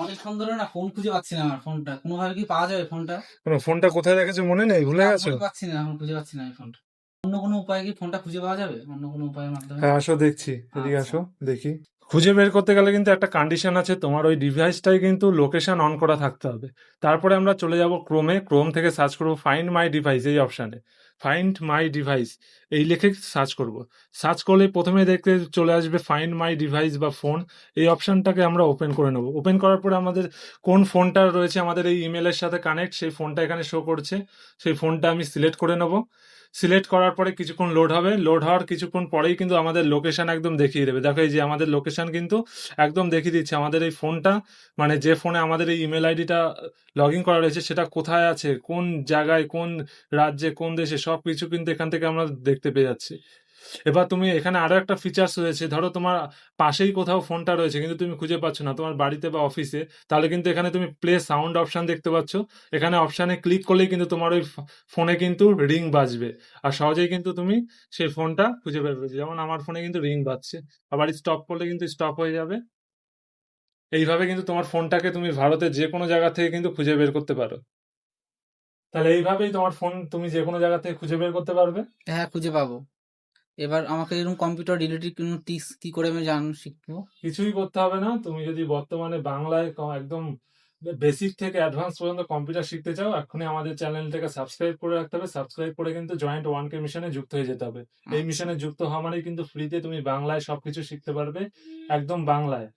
অনেকক্ষণ ধরে না ফোন খুঁজে পাচ্ছি না, আমার ফোনটা কোনোভাবে কি পাওয়া যাবে ফোনটা? কোনো ফোনটা কোথায় রেখেছো মনে নেই, ভুলে না গেছো? মনে পাচ্ছি না, এখন খুঁজে পাচ্ছি না এই ফোনটা। অন্য কোনো উপায়ে কি ফোনটা খুঁজে পাওয়া যাবে, অন্য কোনো উপায়ের মাধ্যমে? হ্যাঁ, আসো দেখছি, এদিকে আচ্ছা। আসো দেখি। খুঁজে বের করতে গেলে কিন্তু একটা কন্ডিশন আছে, তোমার ওই ডিভাইসটাই কিন্তু লোকেশন অন করা থাকতে হবে। তারপরে আমরা চলে যাব ক্রোমে, ক্রোম থেকে সার্চ করব ফাইন্ড মাই ডিভাইস এই অপশানে। ফাইন্ড মাই ডিভাইস এই লিখে সার্চ করব। সার্চ করলে প্রথমে দেখতে চলে আসবে ফাইন্ড মাই ডিভাইস বা ফোন, এই অপশানটাকে আমরা ওপেন করে নেব। ওপেন করার পরে আমাদের কোন ফোনটা রয়েছে আমাদের এই ইমেলের সাথে কানেক্ট, সেই ফোনটা এখানে শো করছে, সেই ফোনটা আমি সিলেক্ট করে নেব। সিলেক্ট করার পরে কিছুক্ষণ লোড হবে, লোড হওয়ার কিছুক্ষণ পরেই কিন্তু আমাদের লোকেশন একদম দেখিয়ে দেবে। দেখো এই যে আমাদের লোকেশন কিন্তু একদম দেখিয়ে দিচ্ছে আমাদের এই ফোনটা, মানে যে ফোনে আমাদের এই ইমেল আইডিটা লগ ইন করা রয়েছে সেটা কোথায় আছে, কোন জায়গায়, কোন রাজ্যে, কোন দেশে, সব কিছু কিন্তু এখান থেকে আমরা দেখতে পেয়ে যাচ্ছি। এবার তুমি এখানে আরো একটা ফিচার্স রয়েছে, ধরো তোমার পাশেই কোথাও ফোনটা রয়েছে কিন্তু তুমি খুঁজে পাচ্ছ না তোমার বাড়িতে বা অফিসে, তাহলে কিন্তু এখানে তুমি প্লে সাউন্ড অপশন দেখতে পাচ্ছ। এখানে অপশানে ক্লিক করলেই কিন্তু তোমার ওই ফোনে কিন্তু রিং বাজবে, আর সহজেই কিন্তু তুমি সেই ফোনটা খুঁজে বের করবে। যেমন আমার ফোনে কিন্তু রিং বাজছে, আবার স্টপ করলে কিন্তু স্টপ হয়ে যাবে। এইভাবে কিন্তু তোমার ফোনটাকে তুমি ভারতের যে কোনো জায়গা থেকে কিন্তু খুঁজে বের করতে পারো। তাহলে এইভাবেই তোমার ফোন তুমি যে কোনো জায়গা থেকে খুঁজে বের করতে পারবে। হ্যাঁ খুঁজে পাবো। এবার আমাকে এরকম কম্পিউটার রিলেটেড কোনো টিপস কি করে আমি শিখবো? কিছুই করতে হবে না, তুমি যদি বর্তমানে বাংলায় একদম বেসিক থেকে অ্যাডভান্স পর্যন্ত কম্পিউটার শিখতে চাও, এখনই আমাদের চ্যানেলটাকে সাবস্ক্রাইব করে রাখতে হবে। সাবস্ক্রাইব করে কিন্তু জয়েন্ট 1K মিশনে যুক্ত হয়ে যেতে হবে। এই আচ্ছা। মিশনে যুক্ত হওয়া মানেই কিন্তু ফ্রিতে তুমি বাংলায় সবকিছু শিখতে পারবে, একদম বাংলায়।